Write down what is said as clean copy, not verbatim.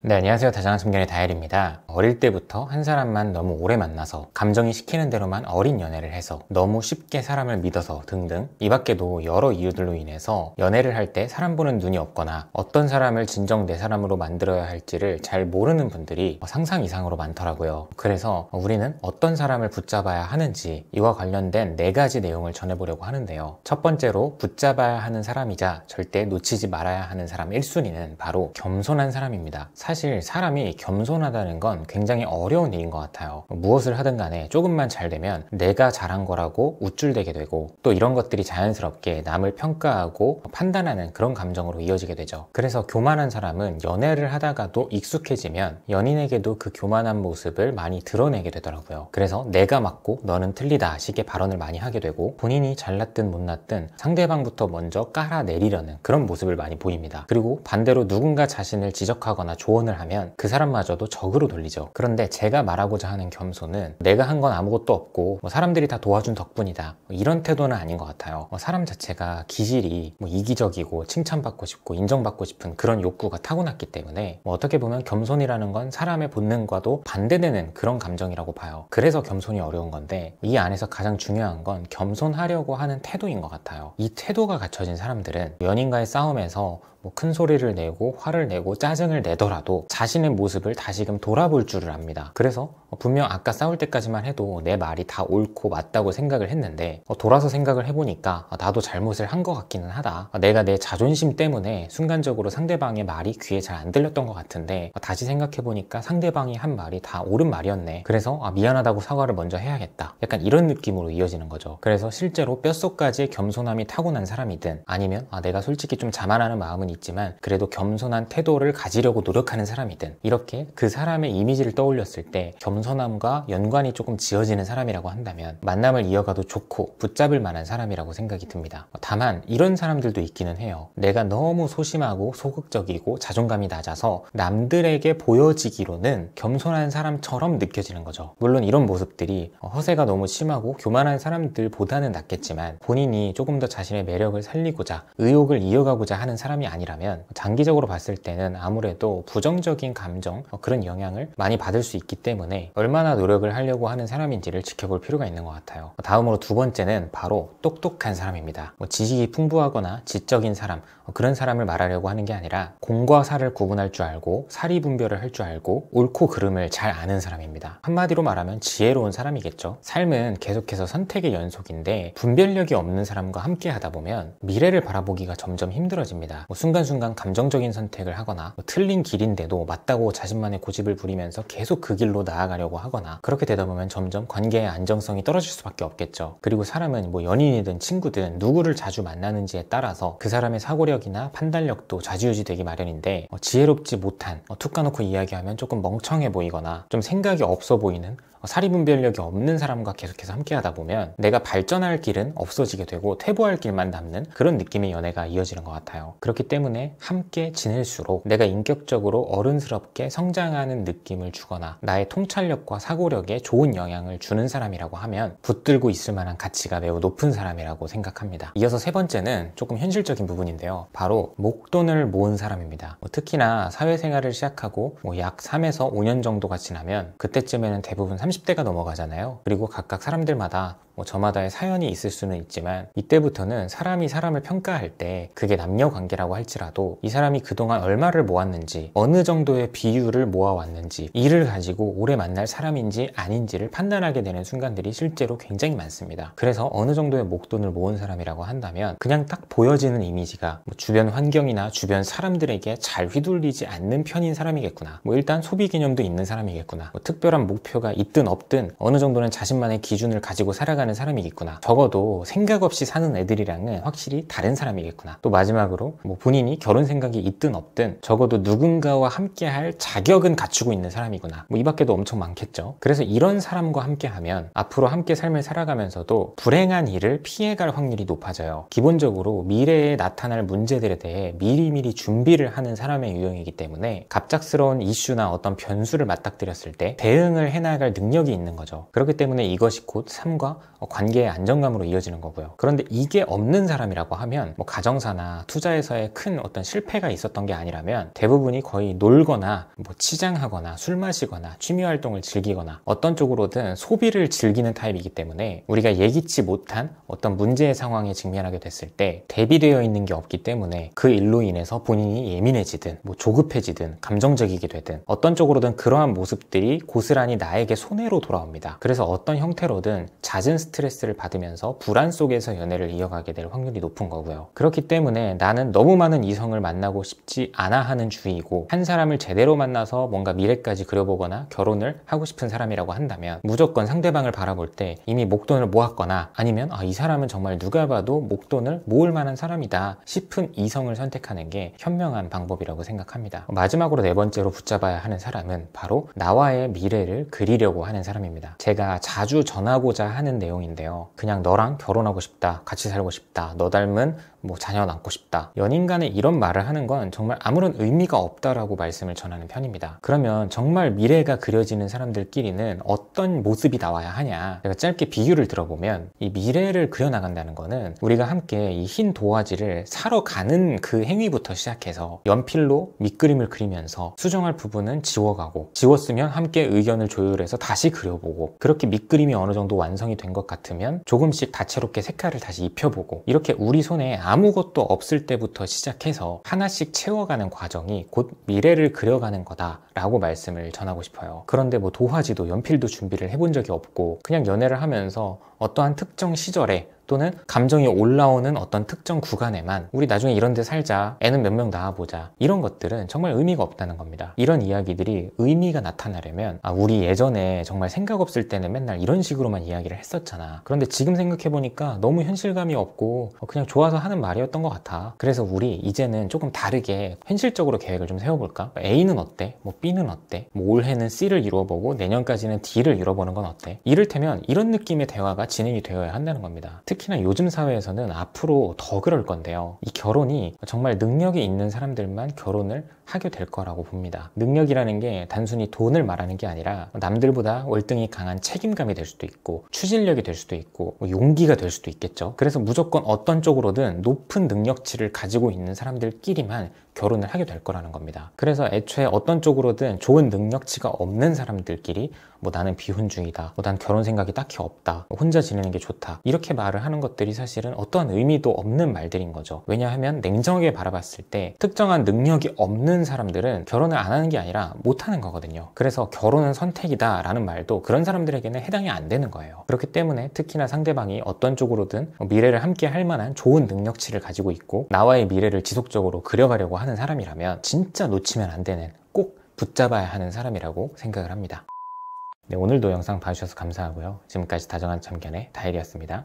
네, 안녕하세요. 다정한 참견의 다엘입니다. 어릴 때부터 한 사람만 너무 오래 만나서 감정이 시키는 대로만 어린 연애를 해서 너무 쉽게 사람을 믿어서 등등 이 밖에도 여러 이유들로 인해서 연애를 할 때 사람 보는 눈이 없거나 어떤 사람을 진정 내 사람으로 만들어야 할지를 잘 모르는 분들이 상상 이상으로 많더라고요. 그래서 우리는 어떤 사람을 붙잡아야 하는지 이와 관련된 4가지 내용을 전해보려고 하는데요. 첫 번째로 붙잡아야 하는 사람이자 절대 놓치지 말아야 하는 사람 1순위는 바로 겸손한 사람입니다. 사실 사람이 겸손하다는 건 굉장히 어려운 일인 것 같아요. 무엇을 하든 간에 조금만 잘 되면 내가 잘한 거라고 우쭐대게 되고 또 이런 것들이 자연스럽게 남을 평가하고 판단하는 그런 감정으로 이어지게 되죠. 그래서 교만한 사람은 연애를 하다가도 익숙해지면 연인에게도 그 교만한 모습을 많이 드러내게 되더라고요. 그래서 내가 맞고 너는 틀리다 식의 발언을 많이 하게 되고 본인이 잘났든 못났든 상대방부터 먼저 깔아내리려는 그런 모습을 많이 보입니다. 그리고 반대로 누군가 자신을 지적하거나 조언을 하면 그 사람마저도 적으로 돌리죠. 그런데 제가 말하고자 하는 겸손은 내가 한 건 아무것도 없고 사람들이 다 도와준 덕분이다 이런 태도는 아닌 것 같아요. 사람 자체가 기질이 이기적이고 칭찬받고 싶고 인정받고 싶은 그런 욕구가 타고났기 때문에 어떻게 보면 겸손이라는 건 사람의 본능과도 반대되는 그런 감정이라고 봐요. 그래서 겸손이 어려운 건데 이 안에서 가장 중요한 건 겸손하려고 하는 태도인 것 같아요. 이 태도가 갖춰진 사람들은 연인과의 싸움에서 큰 소리를 내고 화를 내고 짜증을 내더라도 자신의 모습을 다시금 돌아볼 줄을 압니다. 그래서 분명 아까 싸울 때까지만 해도 내 말이 다 옳고 맞다고 생각을 했는데 돌아서 생각을 해보니까 나도 잘못을 한 것 같기는 하다. 내가 내 자존심 때문에 순간적으로 상대방의 말이 귀에 잘 안 들렸던 것 같은데 다시 생각해보니까 상대방이 한 말이 다 옳은 말이었네. 그래서 미안하다고 사과를 먼저 해야겠다. 약간 이런 느낌으로 이어지는 거죠. 그래서 실제로 뼛속까지의 겸손함이 타고난 사람이든 아니면 내가 솔직히 좀 자만하는 마음은 있지만 그래도 겸손한 태도를 가지려고 노력하는 사람이든 이렇게 그 사람의 이미지를 떠올렸을 때 겸손함과 연관이 조금 지어지는 사람이라고 한다면 만남을 이어가도 좋고 붙잡을 만한 사람이라고 생각이 듭니다. 다만 이런 사람들도 있기는 해요. 내가 너무 소심하고 소극적이고 자존감이 낮아서 남들에게 보여지기로는 겸손한 사람처럼 느껴지는 거죠. 물론 이런 모습들이 허세가 너무 심하고 교만한 사람들보다는 낫겠지만 본인이 조금 더 자신의 매력을 살리고자 의욕을 이어가고자 하는 사람이 아니라면 장기적으로 봤을 때는 아무래도 부정적인 감정 그런 영향을 많이 받을 수 있기 때문에 얼마나 노력을 하려고 하는 사람인지를 지켜볼 필요가 있는 것 같아요. 다음으로 두 번째는 바로 똑똑한 사람입니다. 지식이 풍부하거나 지적인 사람 그런 사람을 말하려고 하는 게 아니라 공과 사를 구분할 줄 알고 사리 분별을 할 줄 알고 옳고 그름을 잘 아는 사람입니다. 한마디로 말하면 지혜로운 사람이겠죠. 삶은 계속해서 선택의 연속인데 분별력이 없는 사람과 함께 하다 보면 미래를 바라보기가 점점 힘들어집니다. 순간순간 감정적인 선택을 하거나 틀린 길인데도 맞다고 자신만의 고집을 부리면서 계속 그 길로 나아가려고 하거나 그렇게 되다 보면 점점 관계의 안정성이 떨어질 수밖에 없겠죠. 그리고 사람은 연인이든 친구든 누구를 자주 만나는지에 따라서 그 사람의 사고력이나 판단력도 좌지우지 되기 마련인데 지혜롭지 못한 툭 까놓고 이야기하면 조금 멍청해 보이거나 좀 생각이 없어 보이는 사리분별력이 없는 사람과 계속해서 함께 하다 보면 내가 발전할 길은 없어지게 되고 퇴보할 길만 남는 그런 느낌의 연애가 이어지는 것 같아요. 그렇기 때문에 함께 지낼수록 내가 인격적으로 어른스럽게 성장하는 느낌을 주거나 나의 통찰력과 사고력에 좋은 영향을 주는 사람이라고 하면 붙들고 있을 만한 가치가 매우 높은 사람이라고 생각합니다. 이어서 세 번째는 조금 현실적인 부분인데요. 바로 목돈을 모은 사람입니다. 특히나 사회생활을 시작하고 약 3에서 5년 정도가 지나면 그때쯤에는 대부분 30대가 넘어가잖아요. 그리고 각각 사람들마다 저마다의 사연이 있을 수는 있지만 이때부터는 사람이 사람을 평가할 때 그게 남녀 관계라고 할지라도 이 사람이 그동안 얼마를 모았는지 어느 정도의 비율을 모아왔는지 이를 가지고 오래 만날 사람인지 아닌지를 판단하게 되는 순간들이 실제로 굉장히 많습니다. 그래서 어느 정도의 목돈을 모은 사람이라고 한다면 그냥 딱 보여지는 이미지가 주변 환경이나 주변 사람들에게 잘 휘둘리지 않는 편인 사람이겠구나. 일단 소비 개념도 있는 사람이겠구나. 특별한 목표가 있든 없든 어느 정도는 자신만의 기준을 가지고 살아가는 사람이겠구나. 적어도 생각 없이 사는 애들이랑은 확실히 다른 사람이겠구나. 또 마지막으로 본인이 결혼 생각이 있든 없든 적어도 누군가와 함께할 자격은 갖추고 있는 사람이구나. 이 밖에도 엄청 많겠죠. 그래서 이런 사람과 함께하면 앞으로 함께 삶을 살아가면서도 불행한 일을 피해갈 확률이 높아져요. 기본적으로 미래에 나타날 문제들에 대해 미리미리 준비를 하는 사람의 유형이기 때문에 갑작스러운 이슈나 어떤 변수를 맞닥뜨렸을 때 대응을 해나갈 능력이 있는 거죠. 그렇기 때문에 이것이 곧 삶과 관계의 안정감으로 이어지는 거고요. 그런데 이게 없는 사람이라고 하면 가정사나 투자에서의 큰 어떤 실패가 있었던 게 아니라면 대부분이 거의 놀거나 치장하거나 술 마시거나 취미활동을 즐기거나 어떤 쪽으로든 소비를 즐기는 타입이기 때문에 우리가 예기치 못한 어떤 문제의 상황에 직면하게 됐을 때 대비되어 있는 게 없기 때문에 그 일로 인해서 본인이 예민해지든 조급해지든 감정적이게 되든 어떤 쪽으로든 그러한 모습들이 고스란히 나에게 손해로 돌아옵니다. 그래서 어떤 형태로든 잦은 스트레스를 받으면서 불안 속에서 연애를 이어가게 될 확률이 높은 거고요. 그렇기 때문에 나는 너무 많은 이성을 만나고 싶지 않아 하는 주의이고 한 사람을 제대로 만나서 뭔가 미래까지 그려보거나 결혼을 하고 싶은 사람이라고 한다면 무조건 상대방을 바라볼 때 이미 목돈을 모았거나 아니면 이 사람은 정말 누가 봐도 목돈을 모을 만한 사람이다 싶은 이성을 선택하는 게 현명한 방법이라고 생각합니다. 마지막으로 네 번째로 붙잡아야 하는 사람은 바로 나와의 미래를 그리려고 하는 사람입니다. 제가 자주 전하고자 하는 내용인데요. 그냥 너랑 결혼하고 싶다, 같이 살고 싶다, 너 닮은 자녀 낳고 싶다. 연인 간에 이런 말을 하는 건 정말 아무런 의미가 없다라고 말씀을 전하는 편입니다. 그러면 정말 미래가 그려지는 사람들끼리는 어떤 모습이 나와야 하냐? 제가 짧게 비유를 들어보면 이 미래를 그려나간다는 거는 우리가 함께 이 흰 도화지를 사러 가는 그 행위부터 시작해서 연필로 밑그림을 그리면서 수정할 부분은 지워가고 지웠으면 함께 의견을 조율해서 다시 그려보고 그렇게 밑그림이 어느 정도 완성이 된 것 같으면 조금씩 다채롭게 색깔을 다시 입혀보고 이렇게 우리 손에 아무것도 없을 때부터 시작해서 하나씩 채워가는 과정이 곧 미래를 그려가는 거다라고 말씀을 전하고 싶어요. 그런데 도화지도 연필도 준비를 해본 적이 없고 그냥 연애를 하면서 어떠한 특정 시절에 또는 감정이 올라오는 어떤 특정 구간에만 우리 나중에 이런 데 살자, 애는 몇 명 낳아보자 이런 것들은 정말 의미가 없다는 겁니다. 이런 이야기들이 의미가 나타나려면 우리 예전에 정말 생각 없을 때는 맨날 이런 식으로만 이야기를 했었잖아. 그런데 지금 생각해보니까 너무 현실감이 없고 그냥 좋아서 하는 말이었던 것 같아. 그래서 우리 이제는 조금 다르게 현실적으로 계획을 좀 세워볼까? A는 어때? B는 어때? 올해는 C를 이루어보고 내년까지는 D를 이뤄보는 건 어때? 이를테면 이런 느낌의 대화가 진행이 되어야 한다는 겁니다. 특히나 요즘 사회에서는 앞으로 더 그럴 건데요. 이 결혼이 정말 능력이 있는 사람들만 결혼을 하게 될 거라고 봅니다. 능력이라는 게 단순히 돈을 말하는 게 아니라 남들보다 월등히 강한 책임감이 될 수도 있고 추진력이 될 수도 있고 용기가 될 수도 있겠죠. 그래서 무조건 어떤 쪽으로든 높은 능력치를 가지고 있는 사람들끼리만 결혼을 하게 될 거라는 겁니다. 그래서 애초에 어떤 쪽으로든 좋은 능력치가 없는 사람들끼리 나는 비혼주의다, 난 결혼 생각이 딱히 없다, 혼자 지내는 게 좋다 이렇게 말을 하는 것들이 사실은 어떠한 의미도 없는 말들인 거죠. 왜냐하면 냉정하게 바라봤을 때 특정한 능력이 없는 사람들은 결혼을 안 하는 게 아니라 못 하는 거거든요. 그래서 결혼은 선택이다 라는 말도 그런 사람들에게는 해당이 안 되는 거예요. 그렇기 때문에 특히나 상대방이 어떤 쪽으로든 미래를 함께 할 만한 좋은 능력치를 가지고 있고 나와의 미래를 지속적으로 그려가려고 하는 사람이라면 진짜 놓치면 안 되는, 꼭 붙잡아야 하는 사람이라고 생각을 합니다. 네, 오늘도 영상 봐주셔서 감사하고요. 지금까지 다정한 참견의 다일이었습니다.